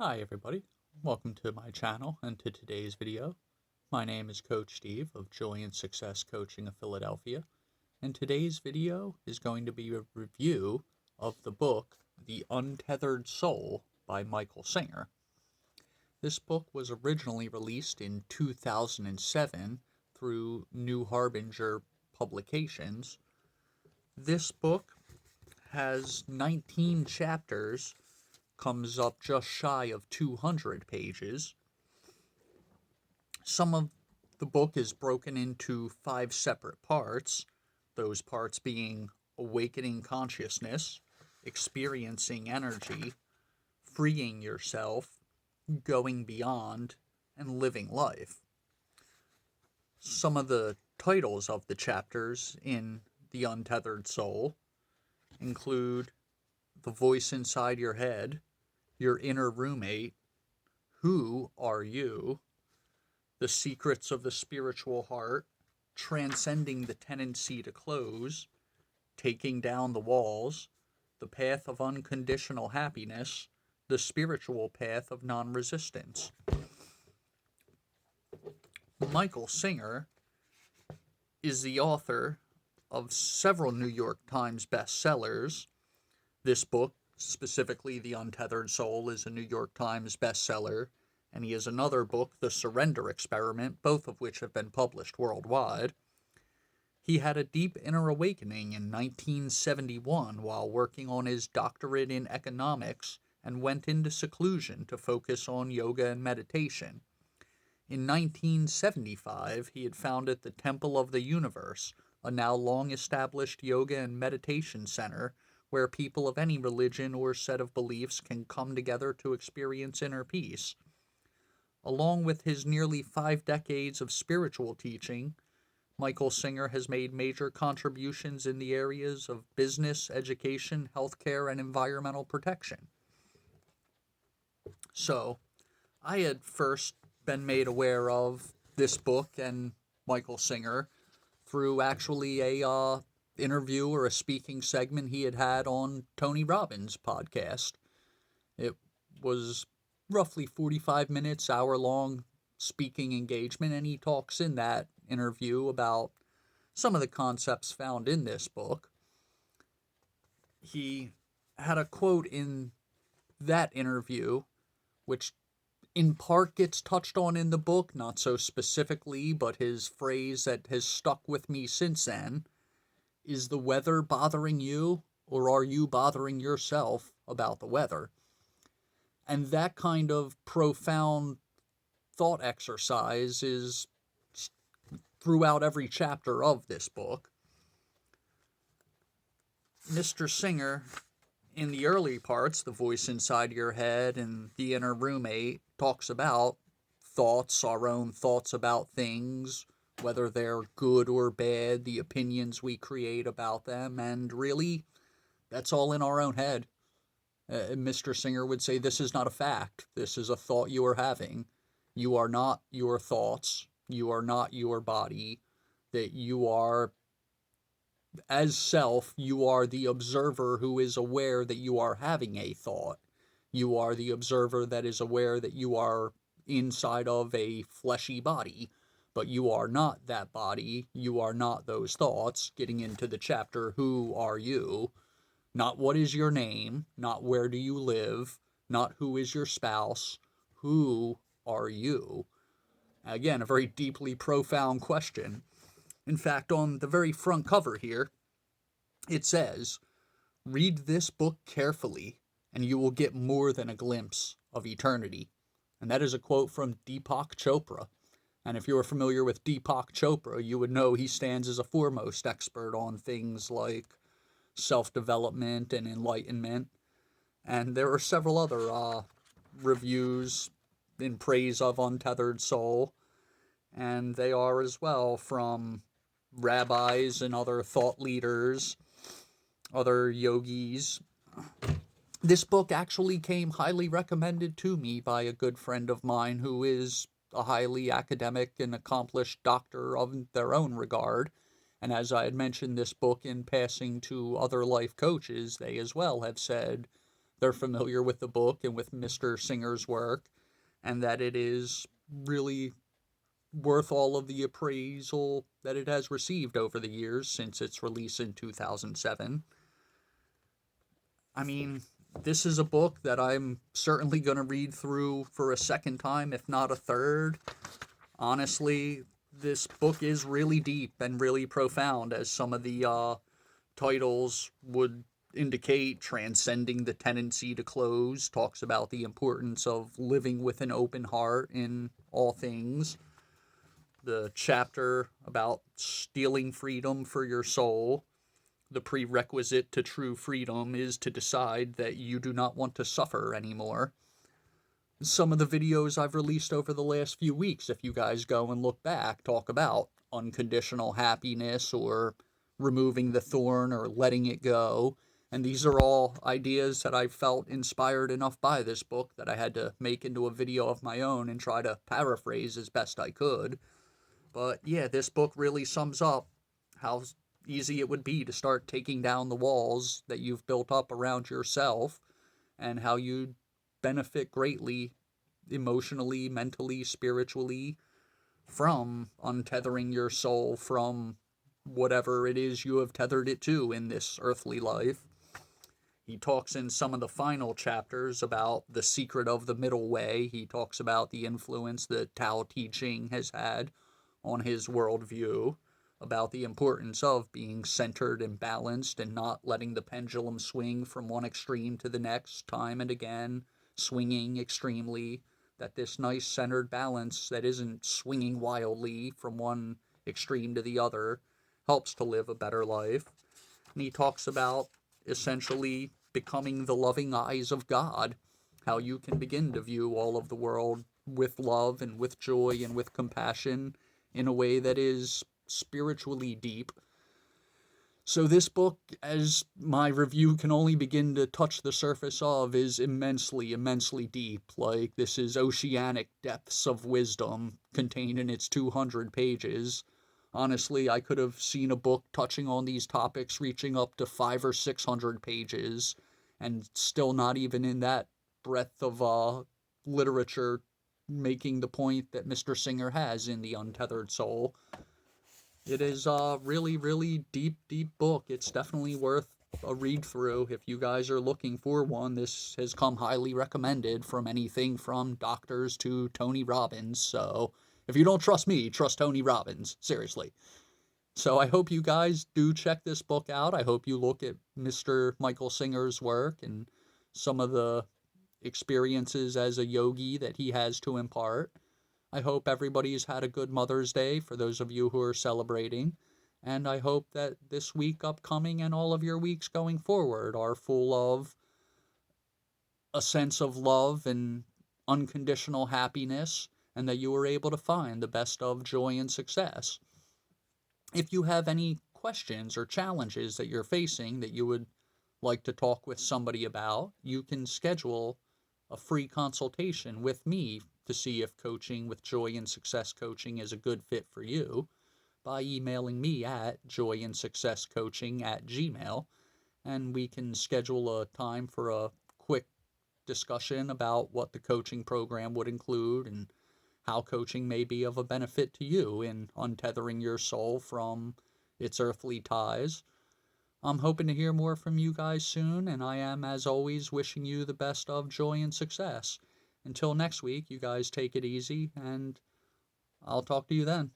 Hi everybody, welcome to my channel and to today's video. My name is Coach Steve of Joy and Success Coaching of Philadelphia, and today's video is going to be a review of the book The Untethered Soul by Michael Singer. This book was originally released in 2007 through New Harbinger Publications. This book has 19 chapters, comes up just shy of 200 pages. Some of the book is broken into 5 separate parts, those parts being awakening consciousness, experiencing energy, freeing yourself, going beyond, and living life. Some of the titles of the chapters in The Untethered Soul include The Voice Inside Your Head, Your Inner Roommate, Who Are You, The Secrets of the Spiritual Heart, Transcending the Tendency to Close, Taking Down the Walls, The Path of Unconditional Happiness, The Spiritual Path of Non-Resistance. Michael Singer is the author of several New York Times bestsellers. This book, specifically The Untethered Soul, is a New York Times bestseller, and he has another book, The Surrender Experiment, both of which have been published worldwide. He had a deep inner awakening in 1971 while working on his doctorate in economics and went into seclusion to focus on yoga and meditation. In 1975, he had founded the Temple of the Universe, a now long-established yoga and meditation center where people of any religion or set of beliefs can come together to experience inner peace. Along with his nearly 5 decades of spiritual teaching, Michael Singer has made major contributions in the areas of business, education, healthcare, and environmental protection. So, I had first been made aware of this book and Michael Singer through actually a interview or a speaking segment he had on Tony Robbins' podcast. It was roughly 45 minutes, hour-long speaking engagement, and he talks in that interview about some of the concepts found in this book. He had a quote in that interview, which in part gets touched on in the book, not so specifically, but his phrase that has stuck with me since then is, "The weather bothering you, or are you bothering yourself about the weather?" And that kind of profound thought exercise is throughout every chapter of this book. Mr. Singer, in the early parts, The Voice Inside Your Head and The Inner Roommate, talks about thoughts, our own thoughts about things, whether they're good or bad, the opinions we create about them, and really, that's all in our own head. Mr. Singer would say, this is not a fact. This is a thought you are having. You are not your thoughts. You are not your body. That you are, as self, you are the observer who is aware that you are having a thought. You are the observer that is aware that you are inside of a fleshy body. But you are not that body. You are not those thoughts. Getting into the chapter, Who Are You? Not what is your name, not where do you live, not who is your spouse, who are you? Again, a very deeply profound question. In fact, on the very front cover here, it says, "Read this book carefully, and you will get more than a glimpse of eternity." And that is a quote from Deepak Chopra. And if you are familiar with Deepak Chopra, you would know he stands as a foremost expert on things like self-development and enlightenment. And there are several other reviews in praise of Untethered Soul, and they are as well from rabbis and other thought leaders, other yogis. This book actually came highly recommended to me by a good friend of mine who is a highly academic and accomplished doctor of their own regard. And as I had mentioned this book in passing to other life coaches, they as well have said they're familiar with the book and with Mr. Singer's work, and that it is really worth all of the appraisal that it has received over the years since its release in 2007. I mean, this is a book that I'm certainly going to read through for a second time, if not a third. Honestly, this book is really deep and really profound, as some of the titles would indicate. Transcending the tendency to close talks about the importance of living with an open heart in all things. The chapter about stealing freedom for your soul. The prerequisite to true freedom is to decide that you do not want to suffer anymore. Some of the videos I've released over the last few weeks, if you guys go and look back, talk about unconditional happiness or removing the thorn or letting it go. And these are all ideas that I felt inspired enough by this book that I had to make into a video of my own and try to paraphrase as best I could. But yeah, this book really sums up how easy it would be to start taking down the walls that you've built up around yourself, and how you'd benefit greatly emotionally, mentally, spiritually from untethering your soul from whatever it is you have tethered it to in this earthly life. He talks in some of the final chapters about the secret of the middle way. He talks about the influence that Tao teaching has had on his worldview, about the importance of being centered and balanced and not letting the pendulum swing from one extreme to the next time and again, swinging extremely, that this nice centered balance that isn't swinging wildly from one extreme to the other helps to live a better life. And he talks about essentially becoming the loving eyes of God, how you can begin to view all of the world with love and with joy and with compassion in a way that is spiritually deep. So this book, as my review can only begin to touch the surface of, is immensely, immensely deep. Like, this is oceanic depths of wisdom contained in its 200 pages. Honestly, I could have seen a book touching on these topics reaching up to 500 or 600 pages, and still not even in that breadth of literature making the point that Mr. Singer has in The Untethered Soul. It is a really, really deep, deep book. It's definitely worth a read through. If you guys are looking for one, this has come highly recommended from anything from doctors to Tony Robbins. So if you don't trust me, trust Tony Robbins. Seriously. So I hope you guys do check this book out. I hope you look at Mr. Michael Singer's work and some of the experiences as a yogi that he has to impart. I hope everybody's had a good Mother's Day for those of you who are celebrating. And I hope that this week upcoming and all of your weeks going forward are full of a sense of love and unconditional happiness, and that you are able to find the best of joy and success. If you have any questions or challenges that you're facing that you would like to talk with somebody about, you can schedule a free consultation with me to see if coaching with Joy and Success Coaching is a good fit for you by emailing me at joyandsuccesscoaching@gmail.com, and we can schedule a time for a quick discussion about what the coaching program would include and how coaching may be of a benefit to you in untethering your soul from its earthly ties. I'm hoping to hear more from you guys soon, and I am, as always, wishing you the best of joy and success. Until next week, you guys take it easy, and I'll talk to you then.